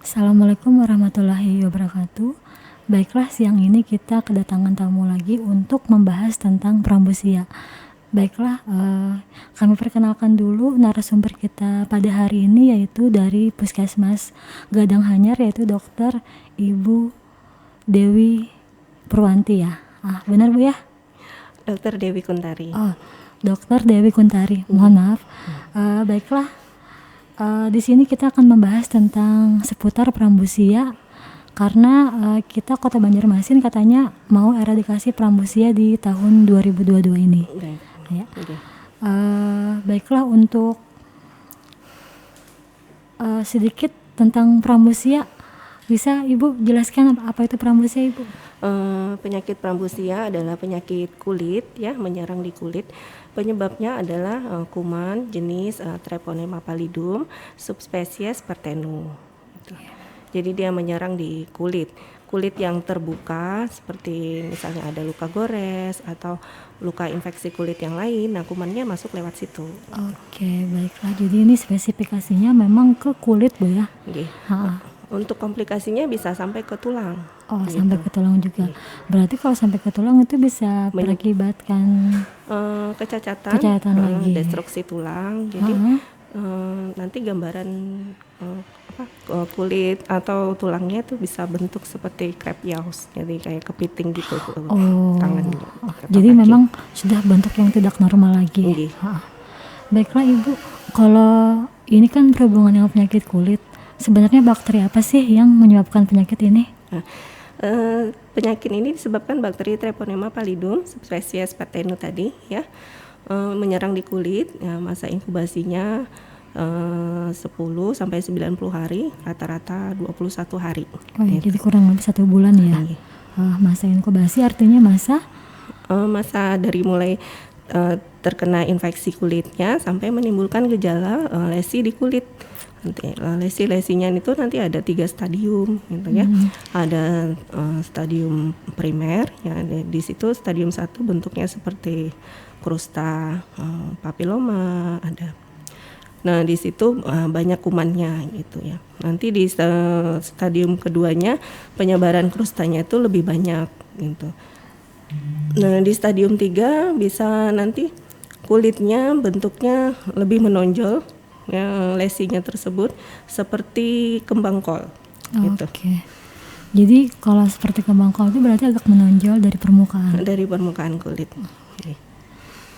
Assalamualaikum warahmatullahi wabarakatuh. Baiklah, siang ini kita kedatangan tamu lagi untuk membahas tentang prambusia. Baiklah, kami perkenalkan dulu narasumber kita pada hari ini, yaitu dari Puskesmas Gadang Hanyar, yaitu Dokter Ibu Dewi Purwanti ya. Benar Bu ya? Dokter Dewi Kuntari. Oh, Dokter Dewi Kuntari. Mohon maaf. Baiklah, di sini kita akan membahas tentang seputar prambusia, karena kita Kota Banjarmasin katanya mau eradikasi prambusia di tahun 2022 ini. Ya. Baiklah, untuk sedikit tentang prambusia, bisa Ibu jelaskan apa itu prambusia, Ibu? Penyakit prambusia adalah penyakit kulit ya, menyerang di kulit. Penyebabnya adalah kuman jenis Treponema pallidum subspesies Pertenu. Jadi dia menyerang di kulit yang terbuka, seperti misalnya ada luka gores atau luka infeksi kulit yang lain. Nah, kumannya masuk lewat situ. Oke, baiklah. Jadi ini spesifikasinya memang ke kulit, Bu ya? Okay. Untuk komplikasinya bisa sampai ke tulang. Oh, gitu. Sampai ke tulang juga. Berarti kalau sampai ke tulang itu bisa berakibatkan kecacatan lagi, destruksi tulang. Jadi nanti gambaran kulit atau tulangnya itu bisa bentuk seperti crab yaus, jadi kayak kepiting gitu tangan. Jadi kaki. Memang sudah bentuk yang tidak normal lagi. Baiklah Ibu, kalau ini kan berhubungan dengan penyakit kulit, sebenarnya bakteri apa sih yang menyebabkan penyakit ini? Penyakit ini disebabkan bakteri Treponema pallidum subspesies Pertenu tadi ya, menyerang di kulit. Ya, masa inkubasinya 10 sampai 90 hari, rata-rata 21 hari. Gitu. Jadi kurang lebih 1 bulan ya. Masa inkubasi artinya masa dari mulai terkena infeksi kulitnya sampai menimbulkan gejala lesi di kulit. Nanti lesi-lesinya itu nanti ada 3 stadium gitu ya. Ada stadium primer ya, di situ stadium 1 bentuknya seperti krusta papiloma ada. Nah, di situ banyak kumannya gitu ya. Nanti di stadium keduanya penyebaran krustanya itu lebih banyak gitu. Nah, di stadium 3 bisa nanti kulitnya bentuknya lebih menonjol ya, lesinya tersebut seperti kembang kol gitu. Oke. Jadi kalau seperti kembang kol itu berarti agak menonjol dari permukaan. Dari permukaan kulit.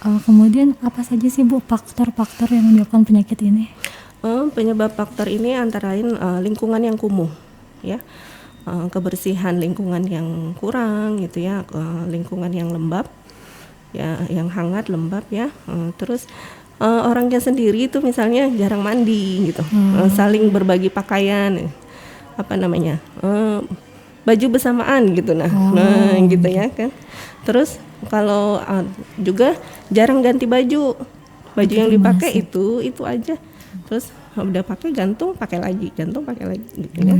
Kemudian apa saja sih Bu faktor-faktor yang menyebabkan penyakit ini? Penyebab faktor ini antara lain lingkungan yang kumuh ya, kebersihan lingkungan yang kurang gitu ya, lingkungan yang lembab ya, yang hangat lembab ya, terus orangnya sendiri itu misalnya jarang mandi gitu, saling berbagi pakaian, baju bersamaan gitu, nah gitu ya kan. Terus kalau juga jarang ganti baju yang dipakai itu aja, terus udah pakai gantung pakai lagi gitu ya.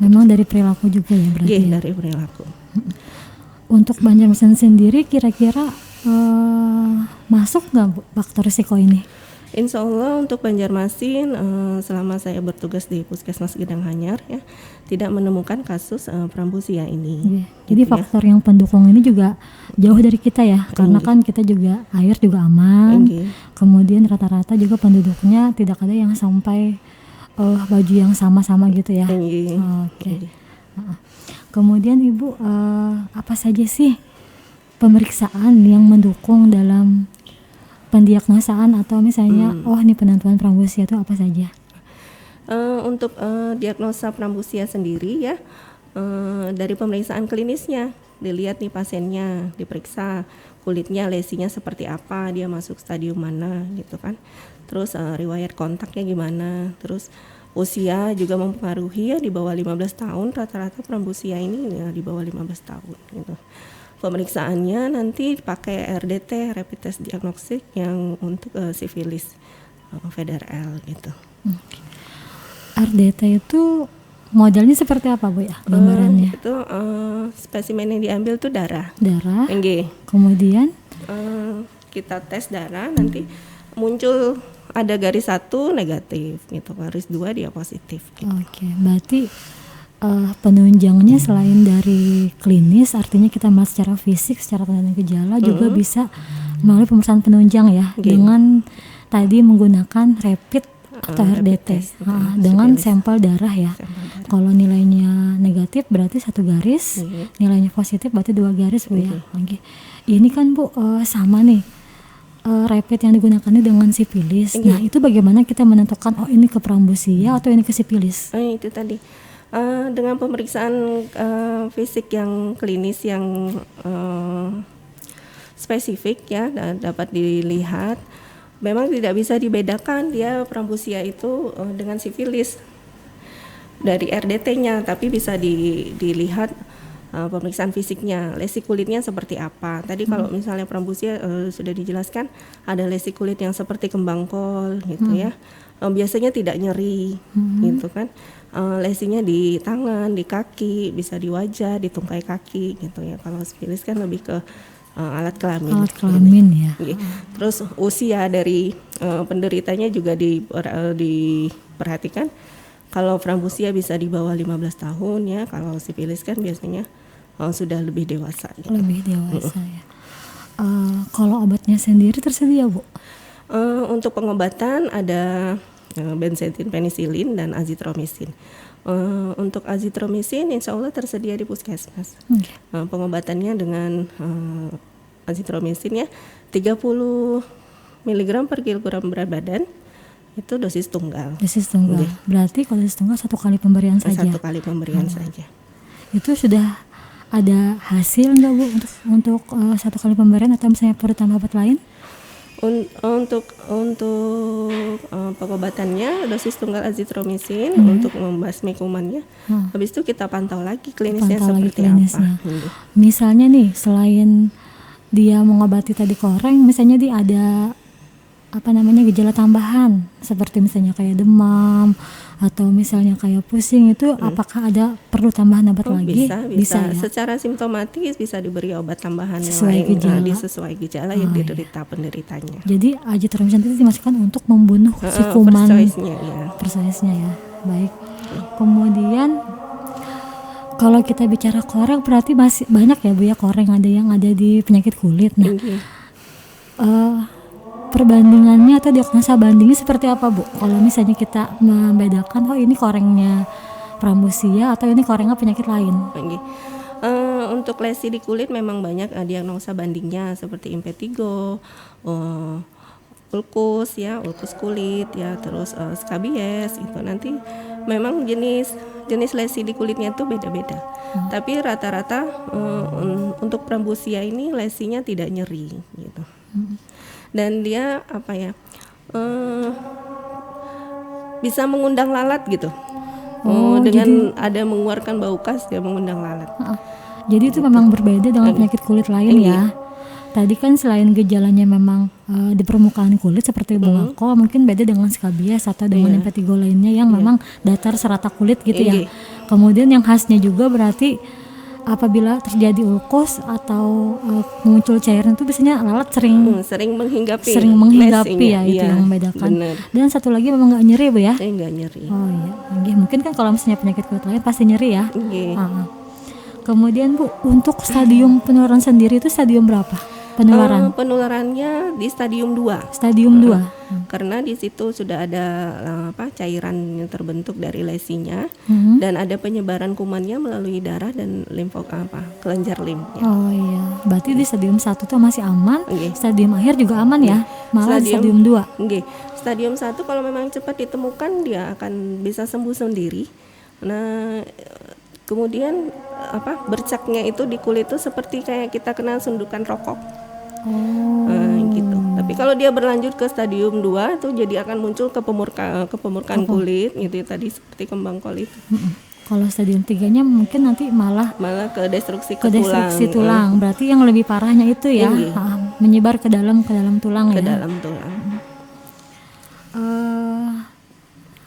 Memang dari perilaku juga ya berarti. Iya, dari perilaku. Untuk Banjarmasin sendiri kira-kira masuk nggak faktor risiko ini? Insya Allah untuk Banjarmasin selama saya bertugas di Puskesmas Gadang Hanyar ya, tidak menemukan kasus prambusia ini. Jadi faktor yang pendukung ini juga jauh dari kita ya, karena kan kita juga air juga aman. Kemudian rata-rata juga penduduknya tidak ada yang sampai baju yang sama-sama gitu ya. Oke. Kemudian Ibu, apa saja sih pemeriksaan yang mendukung dalam pendiagnosaan atau misalnya ini penentuan prambusia itu apa saja? Untuk diagnosa prambusia sendiri ya, dari pemeriksaan klinisnya dilihat nih pasiennya, diperiksa kulitnya lesinya seperti apa, dia masuk stadium mana gitu kan, terus riwayat kontaknya gimana, terus usia juga mempengaruhi ya, di bawah 15 tahun rata-rata prambusia ini ya, di bawah 15 tahun gitu. Pemeriksaannya nanti pakai RDT, rapid test diagnostik, yang untuk sifilis VDRL gitu. RDT itu modelnya seperti apa Bu ya gambarannya? Itu spesimen yang diambil tuh darah. Kemudian kita tes darah nanti muncul ada garis 1 negatif gitu, garis 2 dia positif gitu. Oke, berarti penunjangnya selain dari klinis, artinya kita melihat secara fisik, secara tanda dan gejala, juga bisa melalui pemeriksaan penunjang ya, dengan tadi menggunakan rapid atau RDT dengan sampel darah ya. Kalau nilainya negatif berarti 1 garis, nilainya positif berarti 2 garis Bu ya. Oke. Ini kan Bu sama nih rapid yang digunakan ini dengan sifilis. Nah itu bagaimana kita menentukan oh ini ke prambusia atau ini ke sifilis? Itu tadi dengan pemeriksaan fisik yang klinis yang spesifik ya dapat dilihat. Memang tidak bisa dibedakan dia prambusia itu dengan sifilis dari RDT-nya, tapi bisa dilihat pemeriksaan fisiknya, lesi kulitnya seperti apa. Tadi kalau misalnya prambusia sudah dijelaskan ada lesi kulit yang seperti kembang kol gitu ya. Biasanya tidak nyeri gitu kan. Lesinya di tangan, di kaki, bisa di wajah, di tungkai kaki gitu ya. Kalau sifilis kan lebih ke alat kelamin. Alat kelamin ya. Terus usia dari penderitanya juga diperhatikan. Kalau prambusia bisa di bawah 15 tahun ya, kalau sifilis kan biasanya sudah lebih dewasa. Gitu. Lebih dewasa ya. Kalau obatnya sendiri tersedia Bu? Untuk pengobatan ada benzoatin penicillin dan azitromisin. Untuk azitromisin insya Allah tersedia di puskesmas. Pengobatannya dengan azitromisin ya 30 mg per kilogram berat badan. Itu dosis tunggal. Dosis tunggal. Berarti kalau dosis tunggal 1 kali pemberian saja. 1 kali pemberian saja. Itu sudah ada hasil nggak Bu untuk 1 kali pemberian atau misalnya perlu tambah obat lain? Untuk pengobatannya dosis tunggal azitromisin untuk membasmi kumannya. Habis itu kita pantau lagi klinisnya seperti apa. Misalnya nih selain dia mengobati tadi koreng, misalnya dia ada gejala tambahan seperti misalnya kayak demam atau misalnya kayak pusing, itu apakah ada perlu tambahan obat lagi? Bisa ya? Secara simptomatis bisa diberi obat tambahan sesuai yang lain sesuai gejala yang diderita penderitanya. Jadi azitromisin itu dimasukkan untuk membunuh si kuman persaisnya ya. Baik. Kemudian kalau kita bicara koreng berarti masih banyak ya Bu ya koreng yang ada di penyakit kulit. Nah, perbandingannya atau diagnosa bandingnya seperti apa Bu? Kalau misalnya kita membedakan ini korengnya prambusia atau ini korengnya penyakit lain. Untuk lesi di kulit memang banyak diagnosa bandingnya seperti impetigo, ulkus kulit ya, terus skabies itu nanti memang jenis lesi di kulitnya itu beda-beda. Tapi rata-rata untuk prambusia ini lesinya tidak nyeri gitu. Dan dia bisa mengundang lalat gitu. Dengan ada mengeluarkan bau khas dia mengundang lalat. Jadi itu memang berbeda dengan penyakit kulit lain ya. Tadi kan selain gejalanya memang di permukaan kulit seperti bunga kol, mungkin beda dengan skabies atau dengan impetigo lainnya yang memang datar serata kulit gitu ya. Kemudian yang khasnya juga berarti apabila terjadi ulkus atau muncul cairan itu biasanya lalat sering menghinggapi ya, itu yang membedakan. Bener. Dan satu lagi memang nggak nyeri Bu ya? Nggak nyeri. Oh iya, mungkin kan kalau misalnya penyakit kulit lain pasti nyeri ya. Kemudian Bu, untuk stadium penularan sendiri itu stadium berapa penularan? Penularannya di stadium 2. Stadium 2. Karena di situ sudah ada cairan yang terbentuk dari lesinya dan ada penyebaran kumannya melalui darah dan kelenjar limfnya. Oh iya. Berarti di stadium 1 tuh masih aman. Stadium akhir juga aman ya. Malah stadium 2. Stadium 1 kalau memang cepat ditemukan dia akan bisa sembuh sendiri. Nah, kemudian bercaknya itu di kulit itu seperti kayak kita kenal sundukan rokok. Gitu. Tapi kalau dia berlanjut ke stadium 2 itu jadi akan muncul kepemurkaan kulit gitu ya, tadi seperti kembang kol itu. Kalau stadium 3-nya mungkin nanti malah ke destruksi tulang. Berarti yang lebih parahnya itu ya, menyebar ke dalam tulang ya. Ke dalam tulang.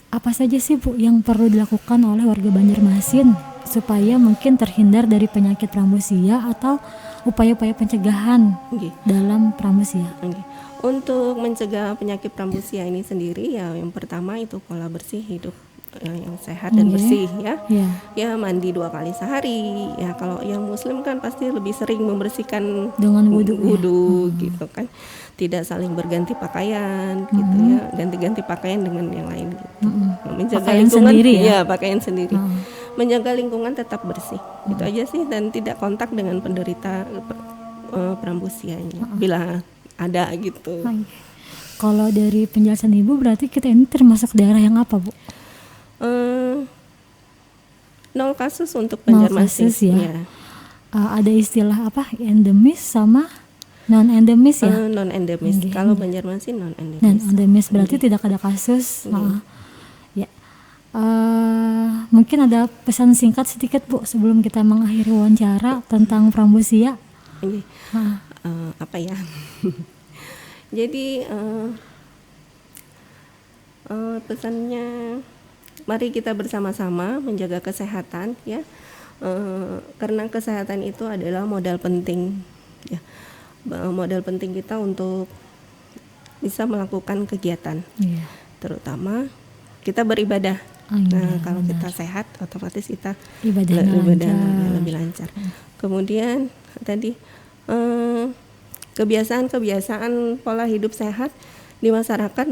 Apa saja sih Bu yang perlu dilakukan oleh warga Banjarmasin supaya mungkin terhindar dari penyakit prambusia atau upaya-upaya pencegahan dalam Pramusia. Untuk mencegah penyakit Pramusia ini sendiri ya, yang pertama itu pola bersih hidup yang sehat dan bersih ya. Ya mandi 2 kali sehari. Ya kalau yang Muslim kan pasti lebih sering membersihkan dengan wudu gitu kan. Tidak saling berganti pakaian gitu ya, ganti-ganti pakaian dengan yang lain gitu. Menjaga pakaian lingkungan sendiri ya, pakaian sendiri. Menjaga lingkungan tetap bersih. Itu aja sih, dan tidak kontak dengan penderita Pramusianya bila ada gitu. Kalau dari penjelasan Ibu berarti kita ini termasuk daerah yang apa, Bu? 0 kasus untuk Banjarmasin ya. Ada istilah apa? Endemis sama non endemis ya? Non endemis. Kalau Banjarmasin non endemis. Non endemis berarti tidak ada kasus. Ya. Mungkin ada pesan singkat sedikit, Bu, sebelum kita mengakhiri wawancara tentang Pramusia. Apa ya? Jadi pesannya, mari kita bersama-sama menjaga kesehatan ya, karena kesehatan itu adalah modal penting ya, modal penting kita untuk bisa melakukan kegiatan, terutama kita beribadah. Kalau kita sehat, otomatis kita ibadah lebih lancar. Kemudian tadi kebiasaan pola hidup sehat di masyarakat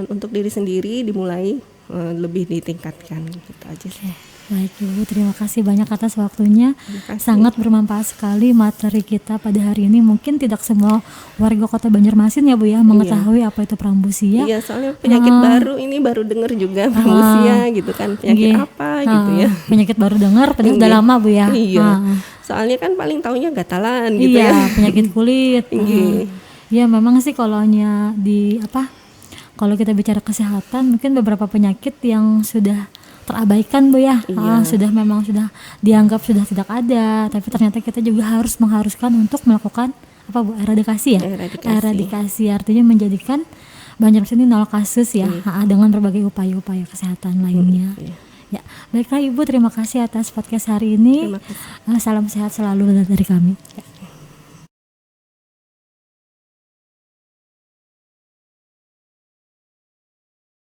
untuk diri sendiri dimulai lebih ditingkatkan, gitu aja sih. Baik Ibu, terima kasih banyak atas waktunya. Sangat bermanfaat sekali materi kita pada hari ini. Mungkin tidak semua warga Kota Banjarmasin ya Bu ya mengetahui apa itu Pramusia. Iya, soalnya penyakit baru ini baru dengar juga Pramusia gitu kan, penyakit apa gitu ya. Penyakit baru dengar, padahal sudah lama Bu ya. Iya. Soalnya kan paling taunya gatalan gitu ya. Penyakit kulit. Ya memang sih kalau kita bicara kesehatan, mungkin beberapa penyakit yang sudah terabaikan Bu ya. Sudah dianggap sudah tidak ada, tapi ternyata kita juga mengharuskan untuk melakukan apa Bu, eradikasi ya. Eradikasi artinya menjadikan Banjarmasin ini 0 kasus ya, dengan berbagai upaya-upaya kesehatan lainnya. Ya, baiklah Ibu, terima kasih atas podcast hari ini. Salam sehat selalu dari kami.